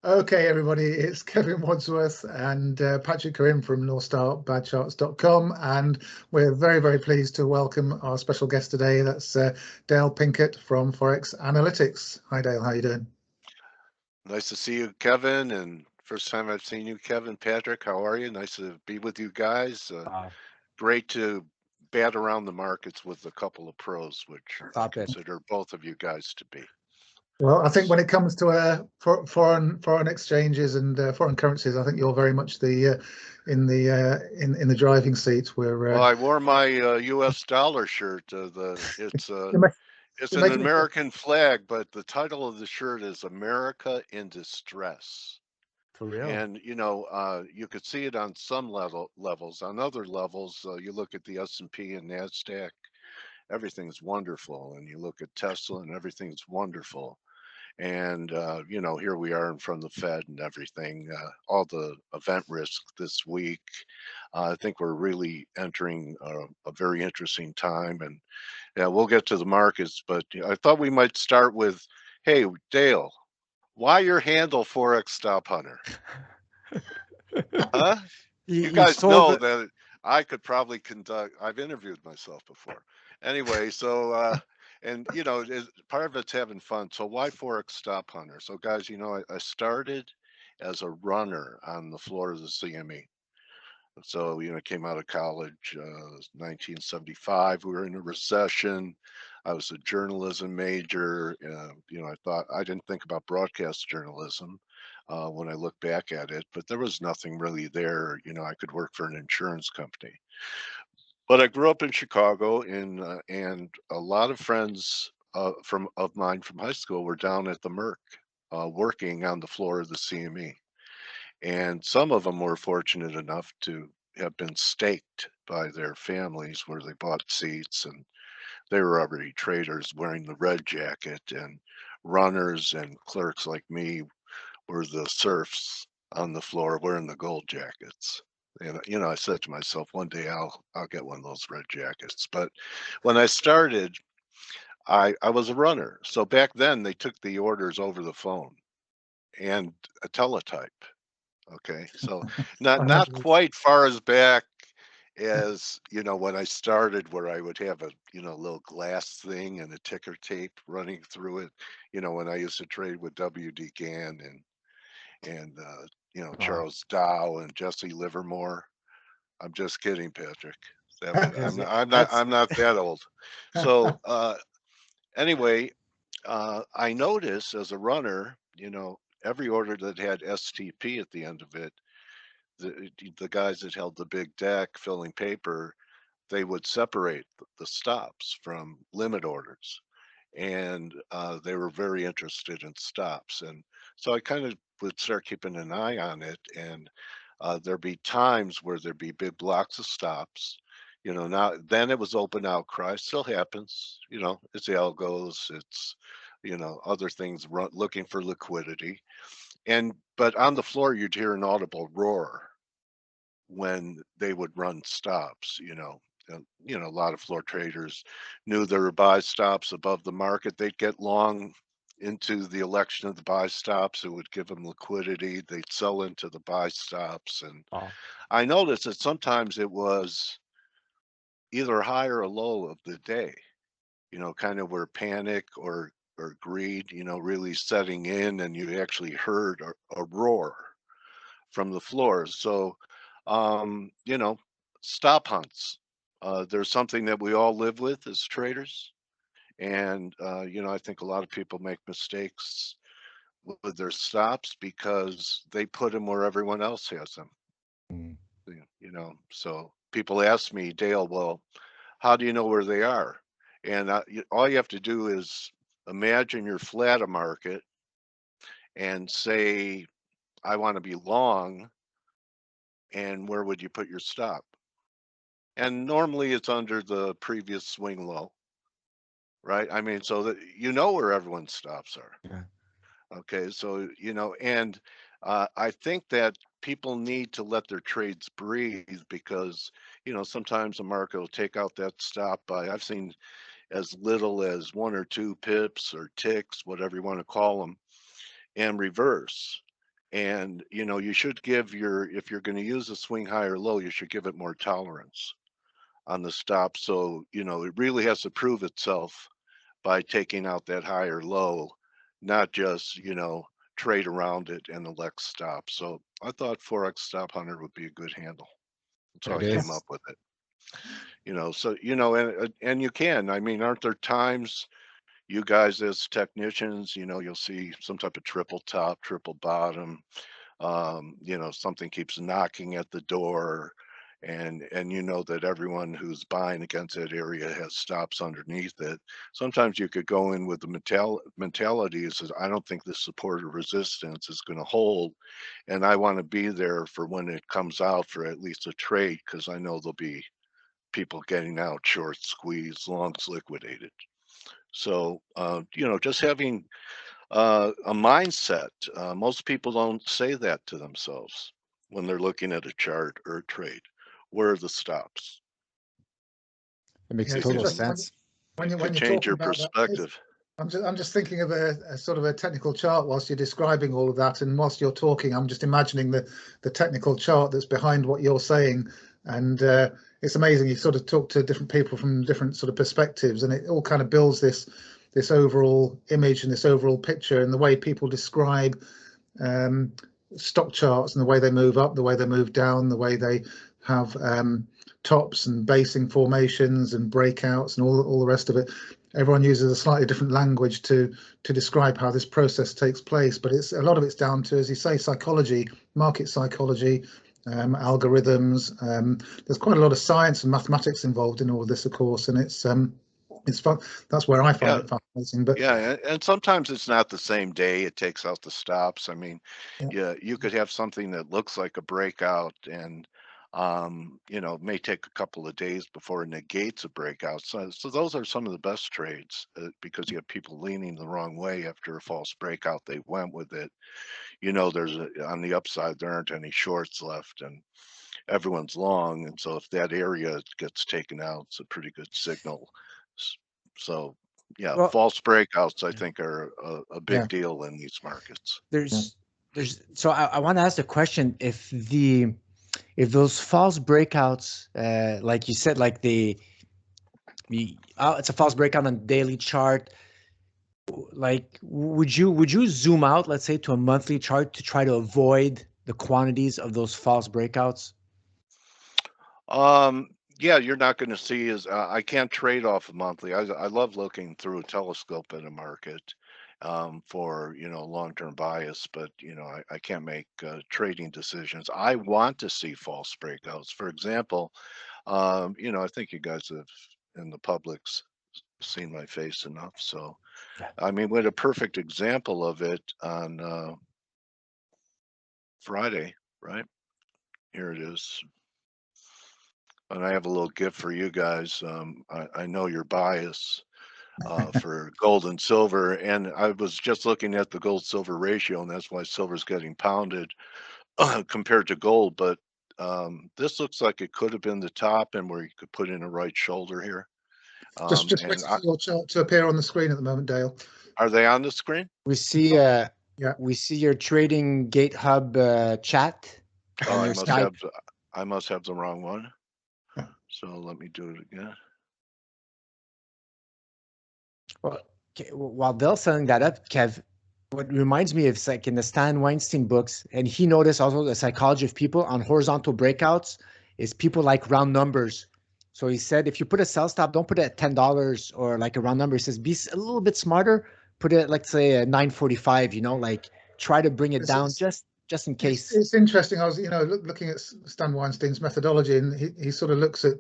Okay, everybody, it's Kevin Wadsworth and Patrick Cohen from Northstar Badcharts.com, and we're very, very pleased to welcome our special guest today. That's Dale Pinkert from Forex Analytics. Hi, Dale. How you doing? Nice to see you, Kevin. And first time I've seen you, Kevin. Patrick, how are you? Nice to be with you guys. Uh, Great to bat around the markets with a couple of pros, which I Stop it. consider both of you guys to be. Well, I think when it comes to foreign exchanges and foreign currencies, I think you're very much the in the driving seat. Well, I wore my U.S. dollar shirt. You're, ma- It's you're an making it. American flag, but the title of the shirt is America in Distress. For real. And you could see it on some levels. On other levels, you look at the S&P and Nasdaq, everything's wonderful, and you look at Tesla and everything's wonderful. And here we are in front of the Fed and everything, all the event risk this week. I think we're really entering a very interesting time, and yeah, we'll get to the markets, but I thought we might start with, hey, Dale, why your handle Forex Stop Hunter? Huh? You You guys saw know the that I could probably I've interviewed myself before. Anyway, so and part of it's having fun. So why Forex Stop Hunter? So guys, I started as a runner on the floor of the CME. So came out of college, 1975. We were in a recession. I was a journalism major. I didn't think about broadcast journalism when I look back at it, but there was nothing really there. I could work for an insurance company. But I grew up in Chicago, and a lot of friends of mine from high school were down at the Merc, working on the floor of the CME, and some of them were fortunate enough to have been staked by their families where they bought seats, and they were already traders wearing the red jacket, and runners and clerks like me were the serfs on the floor wearing the gold jackets. And I said to myself, one day I'll get one of those red jackets. But when I started, I was a runner. So back then they took the orders over the phone and a teletype. Okay, so I not know. quite far as back as when I started, where I would have a little glass thing and a ticker tape running through it. When I used to trade with W.D. Gann and wow. Charles Dow and Jesse Livermore. I'm just kidding, Patrick. Yes, that's I'm not that old. So anyway, I noticed as a runner, every order that had STP at the end of it, the guys that held the big deck filling paper, they would separate the stops from limit orders, and they were very interested in stops. And so I kind of would start keeping an eye on it, and there'd be times where there'd be big blocks of stops. Now then it was open outcry, still happens. It's algos, it's other things looking for liquidity, and but on the floor you'd hear an audible roar when they would run stops. A lot of floor traders knew there were buy stops above the market. They'd get long into the election of the buy stops. It would give them liquidity. They'd sell into the buy stops. And oh, I noticed that sometimes it was either high or low of the day, kind of where panic or greed, really setting in, and you actually heard a roar from the floor. So, um, you know, stop hunts. There's something that we all live with as traders. And, I think a lot of people make mistakes with their stops because they put them where everyone else has them. mm, So people ask me, Dale, well, how do you know where they are? And all you have to do is imagine you're flat a market and say, I want to be long, and where would you put your stop? And normally it's under the previous swing low, right? I mean, so that where everyone's stops are. yeah. Okay, so and I think that people need to let their trades breathe because sometimes the market will take out that stop by, I've seen as little as 1 or 2 pips or ticks, whatever you want to call them, and reverse. And, you know, you should give if you're going to use a swing high or low, you should give it more tolerance on the stop. So, you know, it really has to prove itself by taking out that high or low, not just, you know, trade around it and elect stop. So I thought Forex Stop Hunter would be a good handle. That's how I came up with it. You know, so, you know, and you can, I mean, aren't there times you guys as technicians, you know, you'll see some type of triple top, triple bottom, you know, something keeps knocking at the door, and you know that everyone who's buying against that area has stops underneath it. Sometimes you could go in with the mentality is I don't think this support or resistance is going to hold, and I want to be there for when it comes out for at least a trade, because I know there'll be people getting out, short squeeze, longs liquidated. So you know, just having a mindset. Most people don't say that to themselves when they're looking at a chart or a trade. Where are the stops? It makes Yeah, it's total interesting sense. when Could you're change talking your about that. perspective. I'm just thinking of a sort of a technical chart whilst you're describing all of that, and whilst you're talking, I'm just imagining the technical chart that's behind what you're saying, and it's amazing. You sort of talk to different people from different sort of perspectives, and it all kind of builds this overall image and this overall picture, and the way people describe um, stock charts and the way they move up, the way they move down, the way they have tops and basing formations and breakouts and all the rest of it. Everyone uses a slightly different language to describe how this process takes place, but it's a lot of it's down to, as you say, psychology, market psychology, algorithms. There's quite a lot of science and mathematics involved in all of this, of course, and it's fun. That's where I find it fascinating. But yeah, and sometimes it's not the same day it takes out the stops. I mean, yeah, you could have something that looks like a breakout, and you know, it may take a couple of days before it negates a breakout. So those are some of the best trades, because you have people leaning the wrong way after a false breakout. They went with it. You know, on the upside there aren't any shorts left, and everyone's long, and so if that area gets taken out, it's a pretty good signal. So yeah, Well, false breakouts I think are a big Yeah. deal in these markets. there's so I want to ask the question if those false breakouts, like you said, like it's a false breakout on daily chart. Like, would you zoom out, let's say, to a monthly chart to try to avoid the quantities of those false breakouts? Yeah, you're not going to see as I can't trade off a monthly. I love looking through a telescope at a market, for, you know, long-term bias, but you know, I can't make trading decisions. I want to see false breakouts. For example, you know, I think you guys have in the public's seen my face enough. So Yeah. I mean, we had a perfect example of it on Friday, right? Here it is. And I have a little gift for you guys. I know your bias for gold and silver, and I was just looking at the gold-silver ratio, and that's why silver's getting pounded compared to gold. But this looks like it could have been the top, and where you could put in a right shoulder here. just And waiting for your chart to appear on the screen at the moment, Dale. are they on the screen? We see Yeah. we see your Trading Gate Hub chat Oh, and I your must Skype. have the wrong one. So let me do it again. Well, okay, while Dale's setting that up, Kev, what reminds me of, it's like in the Stan Weinstein books, and he noticed also the psychology of people on horizontal breakouts is people like round numbers. So he said, if you put a sell stop, don't put it at $10 or like a round number. He says, be a little bit smarter. Put it, let's say, at 945. You know, like try to bring it down just in case. It's interesting. I was, you know, looking at Stan Weinstein's methodology, and he sort of looks at,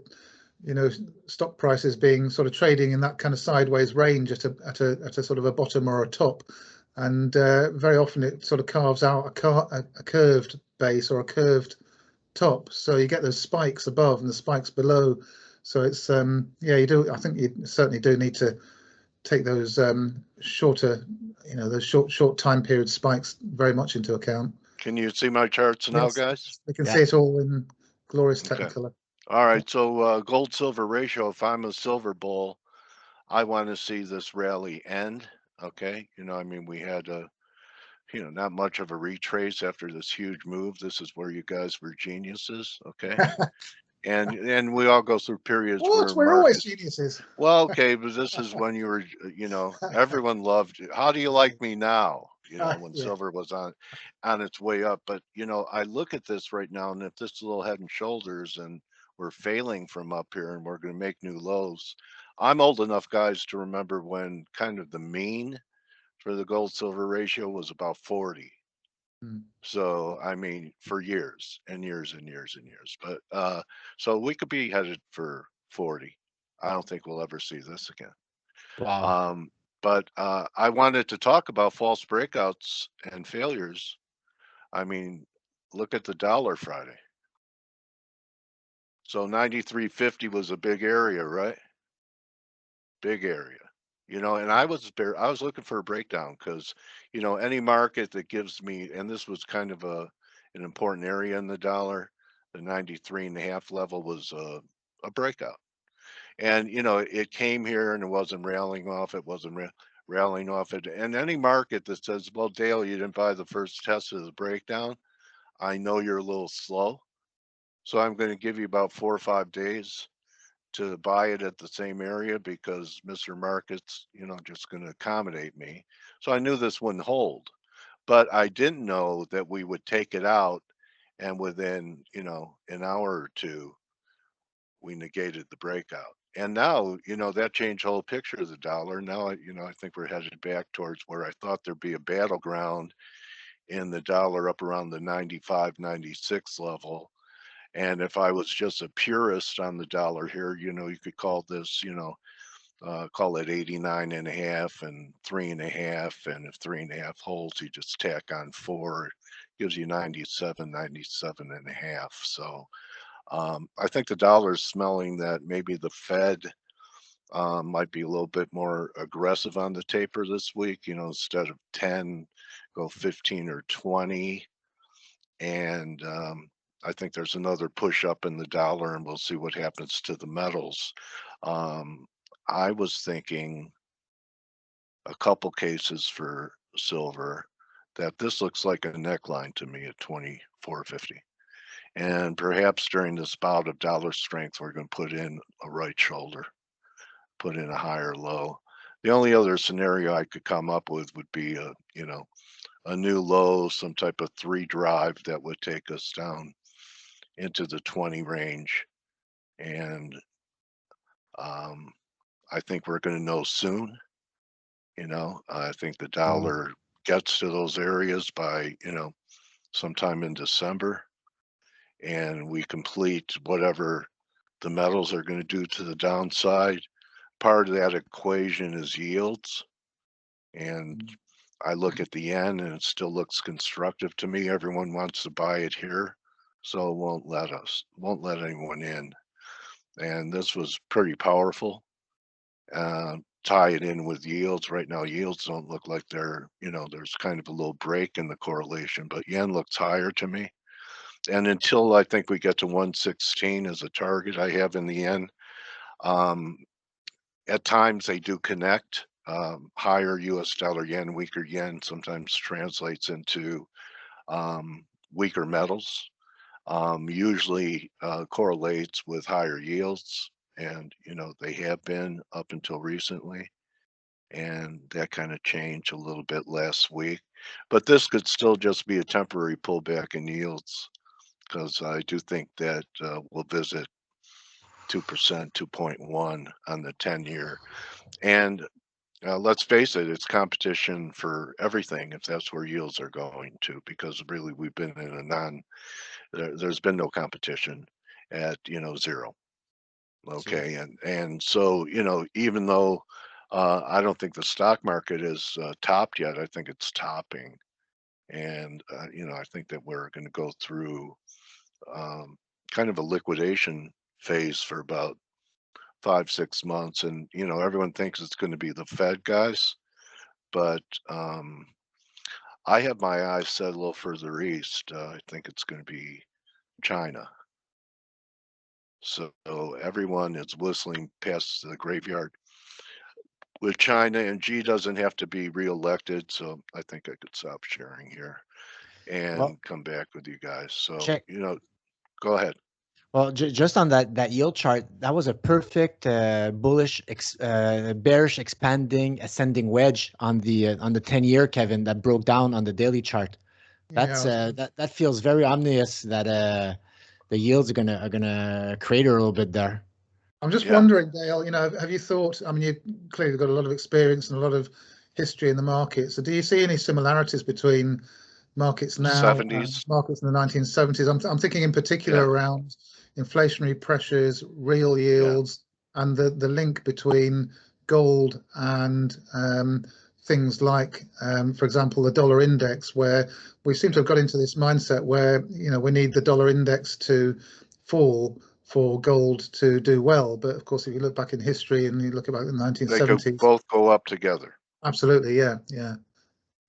you know, stock prices being sort of trading in that kind of sideways range at a sort of a bottom or a top, and very often it sort of carves out a curved base or a curved top, so you get those spikes above and the spikes below. So it's yeah, you do. I think you certainly do need to take those shorter, you know, those short time period spikes very much into account. Can you see my charts now, Yes, guys? we can see it all in glorious Okay. Technicolor. All right. So gold silver ratio. If I'm a silver bull, I want to see this rally end. Okay. You know, I mean, we had a not much of a retrace after this huge move. This is where you guys were geniuses, okay? And we all go through periods What? where We're always markets. geniuses. Well, okay, but this is when you were, everyone loved you. How do you like me now? When Yeah. silver was on its way up. But I look at this right now, and if this is a little head and shoulders, and we're failing from up here, and we're going to make new lows. I'm old enough, guys, to remember when kind of the mean for the gold silver ratio was about 40. Mm. So I mean, for years and years and years and years. But so we could be headed for 40. I don't think we'll ever see this again. Wow. But I wanted to talk about false breakouts and failures. I mean, look at the dollar Friday. So 93.50 was a big area, right? Big area. And I was looking for a breakdown because, any market that gives me, and this was kind of an important area in the dollar, the 93.5 level was a breakout. And, it came here and it wasn't rallying off. It wasn't rallying off it. And any market that says, well, Dale, you didn't buy the first test of the breakdown. I know you're a little slow. So I'm going to give you about 4 or 5 days to buy it at the same area because Mr. Market's, just going to accommodate me. So I knew this wouldn't hold, but I didn't know that we would take it out and within, an hour or two, we negated the breakout. And now, that changed the whole picture of the dollar. Now, I think we're headed back towards where I thought there'd be a battleground in the dollar up around the 95, 96 level. And if I was just a purist on the dollar here, you could call this, call it 89.5 and 3.5. And if 3.5 holds, you just tack on 4, gives you 97, 97.5. So I think the dollar's smelling that maybe the Fed might be a little bit more aggressive on the taper this week, instead of 10, go 15 or 20. And I think there's another push up in the dollar, and we'll see what happens to the metals. I was thinking a couple cases for silver that this looks like a neckline to me at 24.50. And perhaps during this bout of dollar strength, we're going to put in a right shoulder, put in a higher low. The only other scenario I could come up with would be a new low, some type of 3 drive that would take us down into the 20 range. And I think we're going to know soon. I think the dollar gets to those areas by, sometime in December. And we complete whatever the metals are going to do to the downside. Part of that equation is yields. And I look at the yen and it still looks constructive to me. Everyone wants to buy it here. So it won't let anyone in. And this was pretty powerful. Tie it in with yields. Right now, yields don't look like there's kind of a little break in the correlation, but yen looks higher to me. And until I think we get to 116 as a target I have in the yen, at times they do connect. Higher US dollar yen, weaker yen sometimes translates into weaker metals. Usually correlates with higher yields, and they have been up until recently, and that kind of changed a little bit last week. But this could still just be a temporary pullback in yields, because I do think that we'll visit 2%, 2.1 on the 10-year. And let's face it, it's competition for everything if that's where yields are going to, because really we've been in there's been no competition at, zero. Okay. And so, even though I don't think the stock market is topped yet, I think it's topping. And, I think that we're going to go through kind of a liquidation phase for about 5, 6 months. And, everyone thinks it's going to be the Fed guys, but I have my eyes set a little further east. I think it's going to be China. So everyone is whistling past the graveyard. with China, and G doesn't have to be reelected, so I think I could stop sharing here and Well, come back with you guys. So, check. Go ahead. Well, just on that yield chart, that was a perfect bearish expanding ascending wedge on the 10-year, Kevin, that broke down on the daily chart. That's Yeah, that feels very ominous that the yields are gonna crater a little bit there. I'm just Yeah. wondering, Dale, have you thought, I mean, you've clearly got a lot of experience and a lot of history in the market. So do you see any similarities between markets now and 70s. markets in the 1970s? I'm thinking in particular Yeah. around inflationary pressures, real yields, and the link between gold and things like, for example, the dollar index, where we seem to have got into this mindset where, we need the dollar index to fall for gold to do well. But of course, if you look back in history and you look about the They could 1970s, both go up together. absolutely, yeah. Yeah.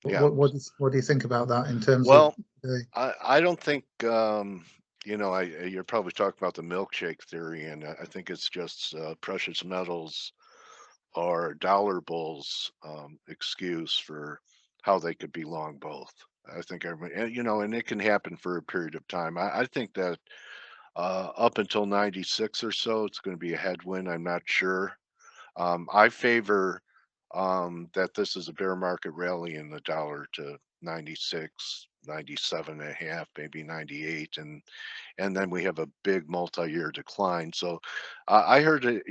What do you think about that in terms of? Well, I don't think you're probably talking about the milkshake theory, and I think it's just precious metals or dollar bulls excuse for how they could be long both. I think everybody, and it can happen for a period of time. I think that up until 96 or so, it's going to be a headwind. I'm not sure. I favor that this is a bear market rally in the dollar to 96, 97 and a half, maybe 98, and then we have a big multi-year decline. So I heard it,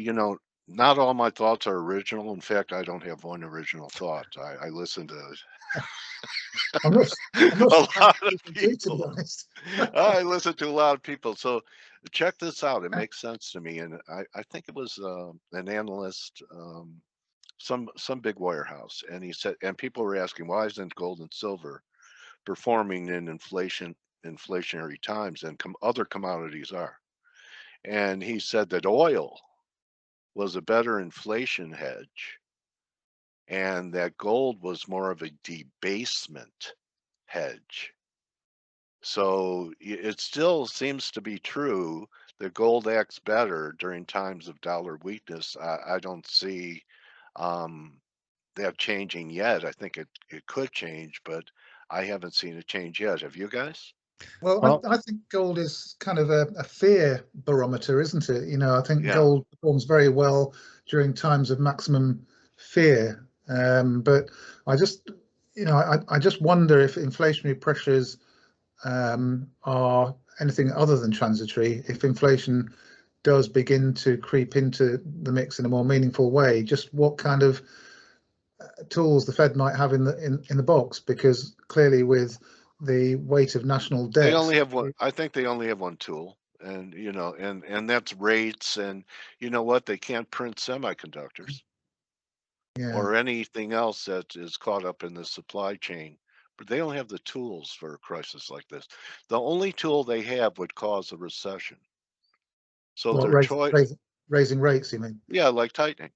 not all my thoughts are original. In fact, I don't have one original thought. I listen to I'm not a sure how lot of people do, to be people. honest. I listen to a lot of people. So check this out. It makes sense to me. And I think it was an analyst, some big wirehouse, and he said, and people were asking, why isn't gold and silver performing in inflationary times, and other commodities are? And he said that oil was a better inflation hedge, and that gold was more of a debasement hedge. So it still seems to be true that gold acts better during times of dollar weakness. I don't see that changing yet. I think it could change, but I haven't seen it change yet. Have you guys? Well, I think gold is kind of a fear barometer, isn't it? I think Yeah. gold performs very well during times of maximum fear. But I just, I just wonder if inflationary pressures are anything other than transitory. If inflation does begin to creep into the mix in a more meaningful way, just what kind of tools the Fed might have in the box, because clearly with the weight of national They debt, only have one. I think they only have one tool, and and that's rates. And you know what? They can't print semiconductors yeah. or anything else that is caught up in the supply chain. But they don't have the tools for a crisis like this. The only tool they have would cause a recession. So What, their choice, raising rates, you mean? yeah, like tightening.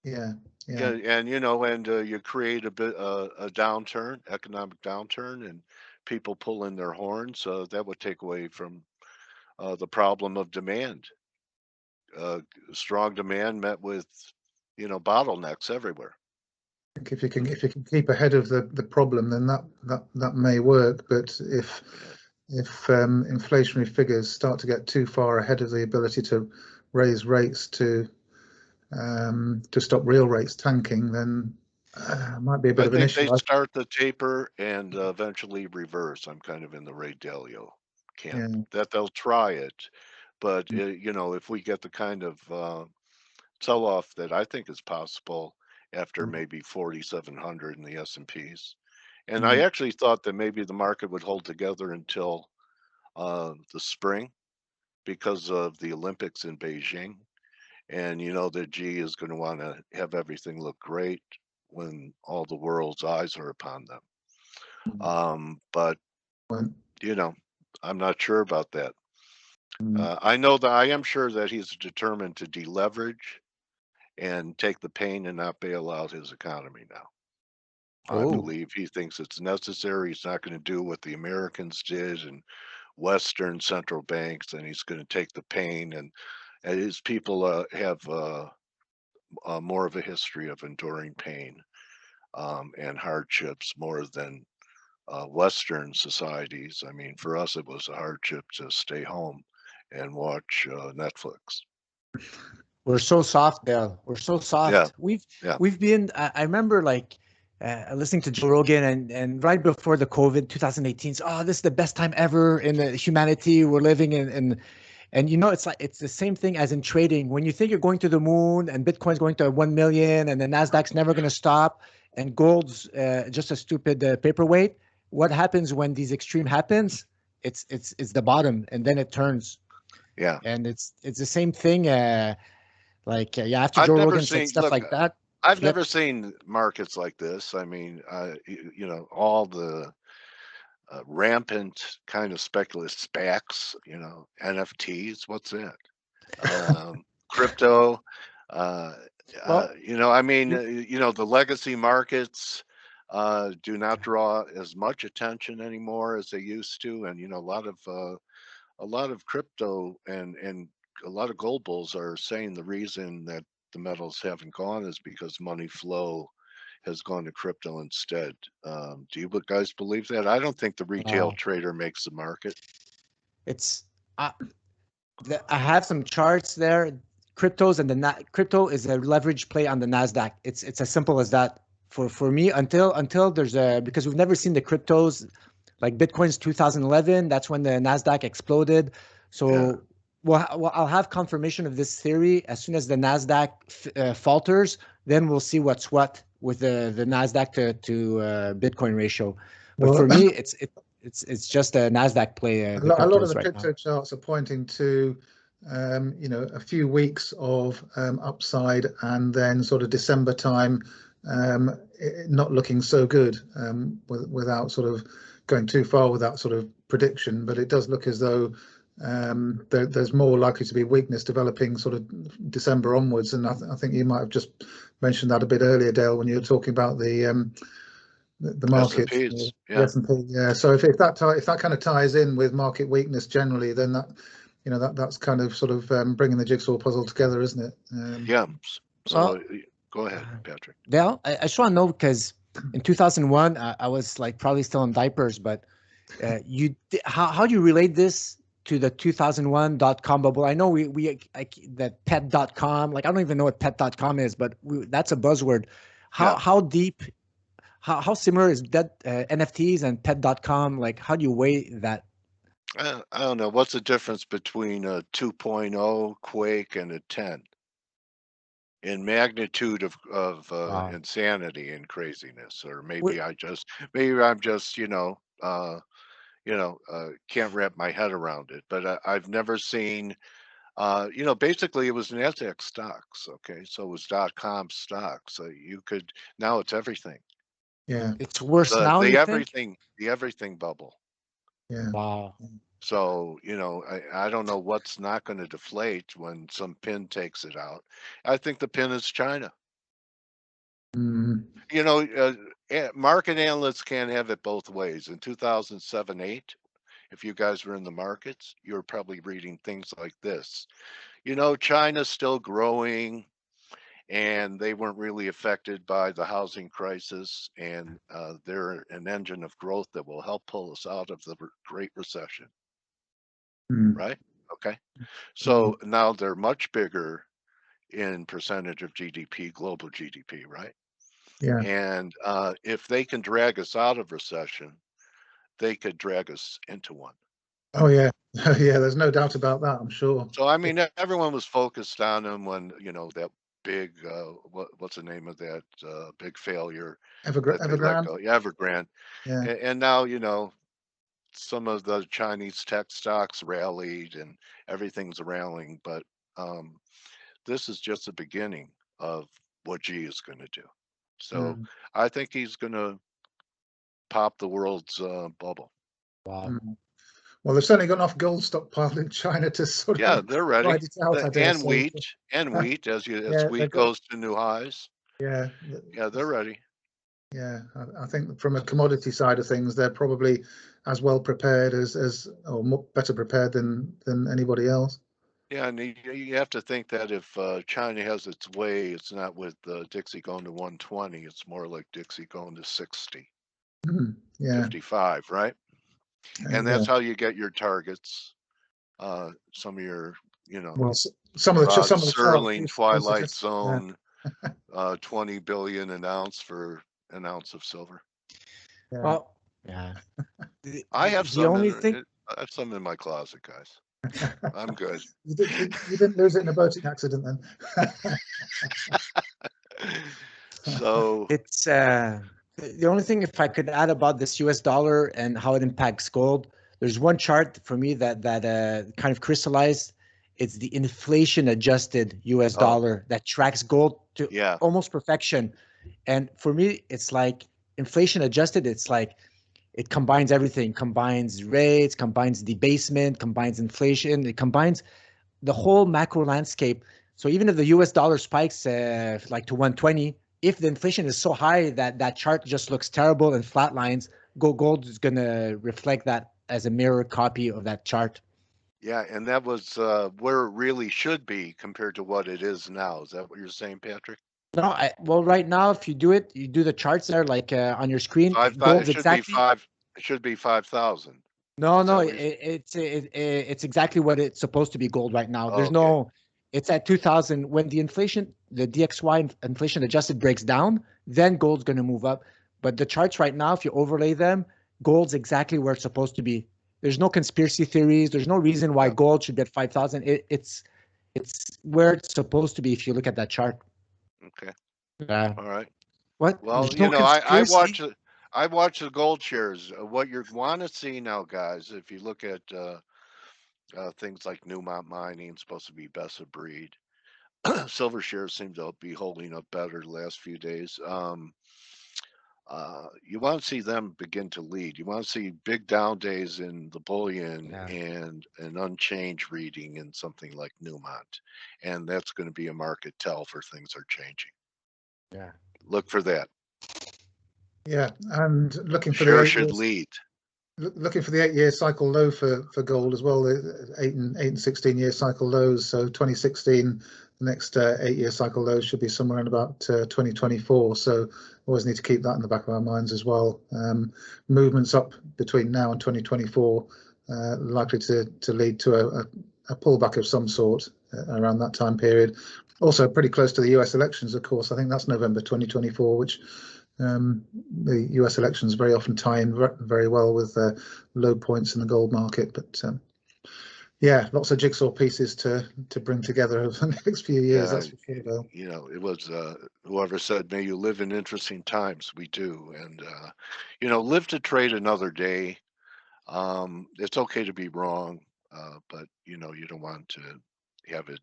Yeah, Yeah, yeah. and you create a bit a downturn, economic downturn, and people pull in their horns. That would take away from the problem of demand. Uh, Strong demand met with, bottlenecks everywhere. I think if you can keep ahead of the problem, then that may work. But if inflationary figures start to get too far ahead of the ability to raise rates to stop real rates tanking, then might be a bit I of an think they issue. start the taper and eventually reverse. I'm kind of in the Ray Dalio camp Yeah. that they'll try it, but if we get the kind of sell-off that I think is possible after maybe 4,700 in the S&Ps. And I actually thought that maybe the market would hold together until the spring because of the Olympics in Beijing. And the G is going to want to have everything look great when all the world's eyes are upon them. But I'm not sure about that. I know that I am sure that he's determined to deleverage and take the pain and not bail out his economy now. I believe he thinks it's necessary. He's not going to do what the Americans did and Western central banks, and he's going to take the pain. And his people have more of a history of enduring pain and hardships more than Western societies. I mean, for us, it was a hardship to stay home and watch Netflix. We're so soft, Dale. We're so soft. Yeah, We've yeah. we've been. I remember like listening to Joe Rogan and right before the COVID 2018. Oh, this is the best time ever in humanity. We're living in and you know it's like it's the same thing as in trading. When you think you're going to the moon and Bitcoin's going to 1 million and the Nasdaq's never going to stop and gold's just a stupid paperweight. What happens when these extreme happens? It's the bottom and then it turns. Yeah. And it's the same thing. Yeah, after I've Joe never Rogan said seen, stuff look, like that, I've flip. never seen markets like this. I mean, you know, all the rampant kind of speculative SPACs, you know, NFTs, what's that? Crypto, Well, you know, I mean, you- you know, the legacy markets do not draw as much attention anymore as they used to. And, you know, a lot of crypto and a lot of gold bulls are saying the reason that the metals haven't gone is because money flow has gone to crypto instead. Do you guys believe that? I don't think the retail wow. trader makes the market. It's I have some charts there. Cryptos and crypto is a leverage play on the Nasdaq. It's as simple as that for me until there's a because we've never seen the cryptos like Bitcoin's 2011. That's when the Nasdaq exploded. So. Yeah. Well, I'll have confirmation of this theory as soon as the Nasdaq falters. Then we'll see what's what with the Nasdaq to Bitcoin ratio. But Well, for me, it's just a Nasdaq play. a The lot of cryptos the right now. crypto charts are pointing to, you know, a few weeks of upside, and then sort of December time, not looking so good, without sort of going too far with that sort of prediction. But it does look as though there's more likely to be weakness developing sort of December onwards. And I think you might have just mentioned that a bit earlier, Dale, when you were talking about the market, S&Ps, the yeah. S&P. Yeah. So if that kind of ties in with market weakness generally, then that, you know, that's kind of sort of bringing the jigsaw puzzle together, isn't it? Yeah. So Well, go ahead, Patrick. Dale, I just want to know because in 2001, I was like probably still in diapers, but how do you relate this to the 2001 .com bubble? I know we the pet.com, like I don't even know what pet.com is, but that's a buzzword. Yeah. How deep, how similar is that NFTs and pet.com? Like how do you weigh that? I don't know. What's the difference between a 2.0 quake and a 10 in magnitude of Wow. insanity and craziness? Or Wait, maybe I'm just, can't wrap my head around it. But I've never seen, you know, basically it was NASDAQ stocks. Okay, so it was .com stocks. So now it's everything. Yeah. it's worse The now, the you think? everything bubble. Yeah. Wow. So, you know, I don't know what's not going to deflate when some pin takes it out. I think the pin is China. Mm, You know, market analysts can't have it both ways. In 2007, 8, if you guys were in the markets, you were probably reading things like this. You know, China's still growing and they weren't really affected by the housing crisis. And they're an engine of growth that will help pull us out of the Great Recession. mm, Right? Okay. So now they're much bigger in percentage of GDP, global GDP, right? yeah. And if they can drag us out of recession, they could drag us into one. Oh yeah. Yeah. There's no doubt about that, I'm sure. So I mean, everyone was focused on them when, you know, that big what's the name of that big failure that they let Evergrande. go, Evergrande, Yeah. and now, you know, some of the Chinese tech stocks rallied and everything's rallying, but this is just the beginning of what Xi is going to do. So Mm, I think he's going to pop the world's bubble. Wow. mm. Well, they've certainly got enough gold stockpiled in China to sort Yeah, of they're ready. ride it out, I dare say. And wheat as Yeah, wheat they've got. goes to new highs. Yeah. Yeah, they're ready. Yeah, I think from a commodity side of things, they're probably as well prepared as or better prepared than anybody else. Yeah, and you have to think that if China has its way, it's not with Dixie going to 120. It's more like Dixie going to 60, Yeah, 55, right? And yeah. that's how you get your targets. Some of your, you know, Well, some of the Rod some of the charts Serling, do Twilight suggest, yeah. Zone, 20 billion an ounce for an ounce of silver. Yeah. Well, yeah. I have The only some thing, I have some in my closet, guys. I'm good. You didn't lose it in a boating accident then? So it's the only thing, if I could add about this US dollar and how it impacts gold, there's one chart for me that kind of crystallized. It's the inflation adjusted US Oh. dollar that tracks gold to yeah, almost perfection. And for me, it's like inflation adjusted, it's like it combines everything, combines rates, combines debasement, combines inflation, it combines the whole macro landscape. So even if the US dollar spikes like to 120, if the inflation is so high that that chart just looks terrible and flatlines, gold is going to reflect that as a mirror copy of that chart. yeah, and that was where it really should be compared to what it is now. Is that what you're saying, Patrick? No, well, right now, if you do it, you do the charts there, like on your screen, It gold's should be exactly. five. It should be 5,000. No, Is that it's exactly what it's supposed to be gold right now. There's Okay. no, it's at 2000. When the inflation, the DXY inflation adjusted breaks down, then gold's going to move up. But the charts right now, if you overlay them, gold's exactly where it's supposed to be. There's no conspiracy theories. There's no reason why Yeah. gold should be at 5,000. It's where it's supposed to be if you look at that chart. Okay. Yeah. All right. What? Well, There's no I conspiracy. watch the gold shares. What you want to see now, guys, if you look at things like Newmont Mining, supposed to be best of breed. Silver shares seem to be holding up better the last few days. You want to see them begin to lead. You want to see big down days in the bullion Yeah. and an unchanged reading in something like Newmont, and that's going to be a market tell for things are changing. Yeah. Look for that. Yeah, and looking for the Share 8 should years, lead. looking for the 8-year cycle low for gold as well. The 8 and 16-year cycle lows. So 2016, the next 8-year cycle lows should be somewhere in about 2024. So always need to keep that in the back of our minds as well. Movements up between now and 2024 likely to lead to a pullback of some sort around that time period. Also pretty close to the US elections, of course. I think that's November 2024, which the US elections very often tie in very well with low points in the gold market. But yeah, lots of jigsaw pieces to bring together over the next few years. Yeah, That's for sure, Bill. you know, it was whoever said, "May you live in interesting times." We do, and you know, live to trade another day. It's okay to be wrong, but you know, you don't want to have it,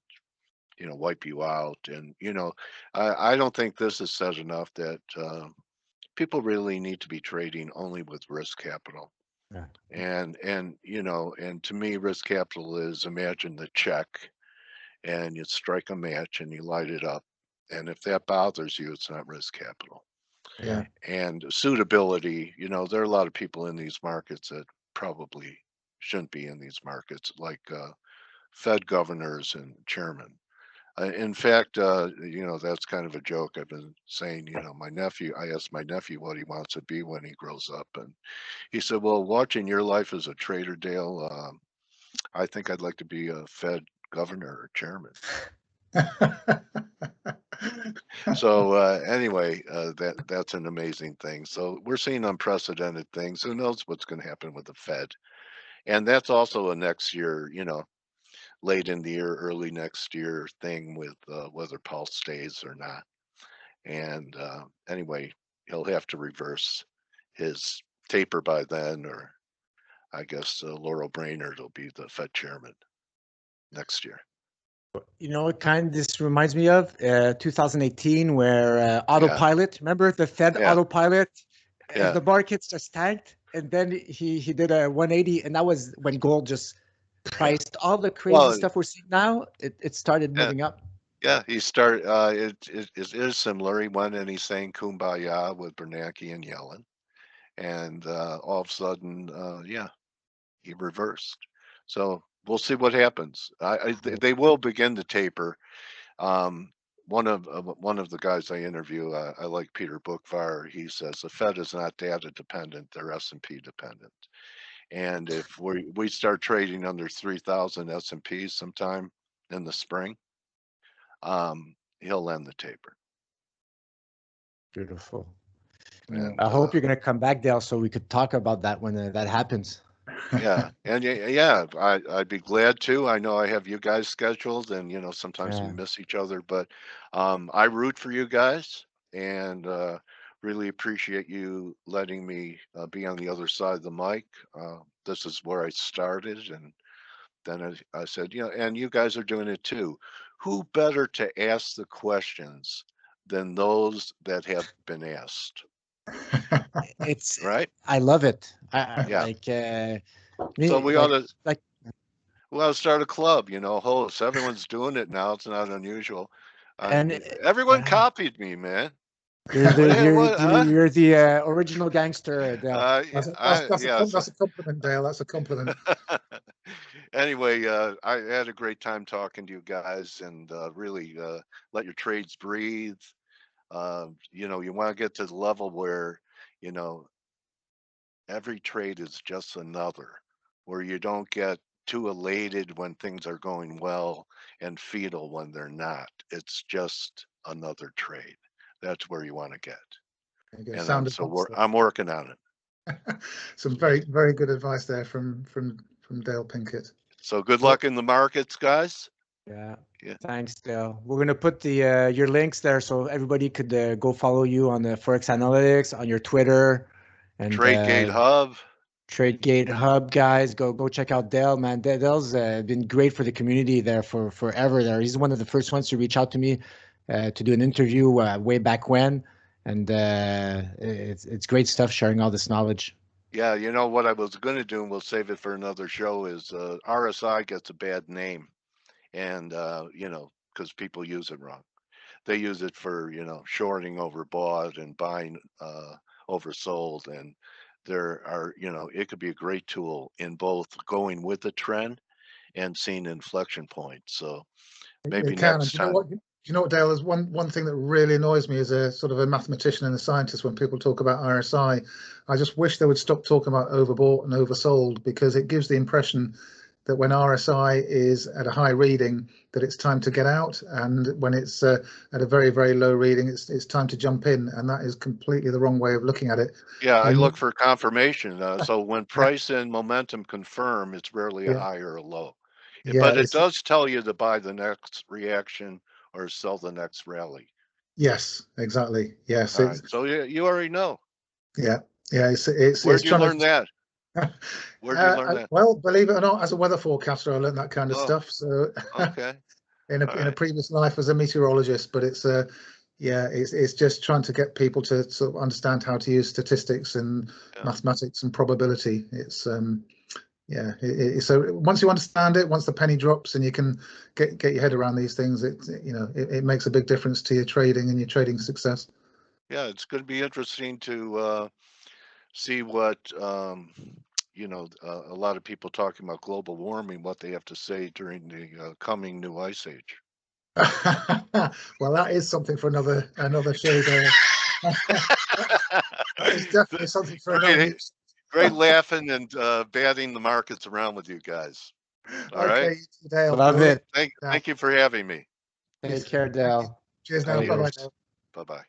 you know, wipe you out. And you know, I don't think this is said enough that people really need to be trading only with risk capital. Yeah. And you know, and to me, risk capital is imagine the check, and you strike a match and you light it up, and if that bothers you, it's not risk capital. Yeah. And suitability, you know, there are a lot of people in these markets that probably shouldn't be in these markets, like Fed governors and chairmen. In fact, you know, that's kind of a joke. I've been saying, you know, I asked my nephew what he wants to be when he grows up. And he said, well, watching your life as a trader, Dale, I think I'd like to be a Fed governor or chairman. So anyway, that's an amazing thing. So we're seeing unprecedented things. Who knows what's going to happen with the Fed? And that's also a next year, you know, late in the year, early next year thing with whether Powell stays or not. And anyway, he'll have to reverse his taper by then, or I guess Laurel Brainerd will be the Fed chairman next year. You know, it kind of this reminds me of 2018, where autopilot. Remember the Fed Yeah. autopilot? Yeah. The markets just tanked, and then he did a 180, and that was when gold just priced all the crazy stuff we're seeing now. It started moving up. Yeah, he started. It is similar. He went and he sang "Kumbaya" with Bernanke and Yellen, and all of a sudden, yeah, he reversed. So we'll see what happens. They will begin to taper. One of the guys I interview, I like Peter Bookvar. He says the Fed is not data dependent; they're S&P dependent. And if we start trading under 3,000 S&Ps sometime in the spring, he'll end the taper. Beautiful. And I hope you're going to come back, Dale, so we could talk about that when that happens. yeah, and yeah, I'd be glad to. I know I have you guys scheduled, and sometimes we Yeah. miss each other, but I root for you guys, and really appreciate you letting me be on the other side of the mic. This is where I started, and then I said, and you guys are doing it too. Who better to ask the questions than those that have been asked, It's right? I love it. I Yeah. like So we ought to like start a club, hosts. Everyone's doing it now. It's not unusual. and Everyone copied me, man. you're the What, huh? you're the original gangster, Dale. That's a compliment, Dale. That's a compliment. Anyway, I had a great time talking to you guys, and really let your trades breathe. You want to get to the level where, every trade is just another, where you don't get too elated when things are going well and fetal when they're not. It's just another trade. That's where you want to get. And I'm working on it. Some very, very good advice there from Dale Pinkert. So good luck in the markets, guys. Yeah. Thanks, Dale. We're gonna put the your links there so everybody could go follow you on the Forex Analytics on your Twitter and TradeGate Hub. TradeGate Hub, guys. Go check out Dale, man. Dale's been great for the community there for forever. There, he's one of the first ones to reach out to me to do an interview way back when, and it's great stuff sharing all this knowledge. Yeah, what I was going to do, and we'll save it for another show, is RSI gets a bad name, and because people use it wrong. They use it for shorting overbought and buying oversold, and there are it could be a great tool in both going with the trend and seeing inflection points. So maybe next time. You know what, Dale? There's one thing that really annoys me as a sort of a mathematician and a scientist when people talk about RSI. I just wish they would stop talking about overbought and oversold, because it gives the impression that when RSI is at a high reading, that it's time to get out, and when it's at a very, very low reading, it's time to jump in, and that is completely the wrong way of looking at it. Yeah, I look for confirmation. So when price and momentum confirm, it's rarely a high or a low. But it does tell you to buy the next reaction or sell the next rally. Yes, exactly. Yes. Right. So you already know. Yeah. Where'd you learn that? Where'd you learn that? Well, believe it or not, as a weather forecaster, I learned that kind of stuff. So okay. in a previous life as a meteorologist, but it's it's just trying to get people to sort of understand how to use statistics and mathematics and probability. It's so once you understand it, once the penny drops and you can get your head around these things, it makes a big difference to your trading and your trading success. Yeah, it's going to be interesting to see what a lot of people talking about global warming, what they have to say during the coming new ice age. Well, that is something for another show there. That is definitely something for another. Great laughing and batting the markets around with you guys. All right. Dale, love it. Thank you for having me. Take care, Dale. Cheers now. Bye-bye. Bye-bye.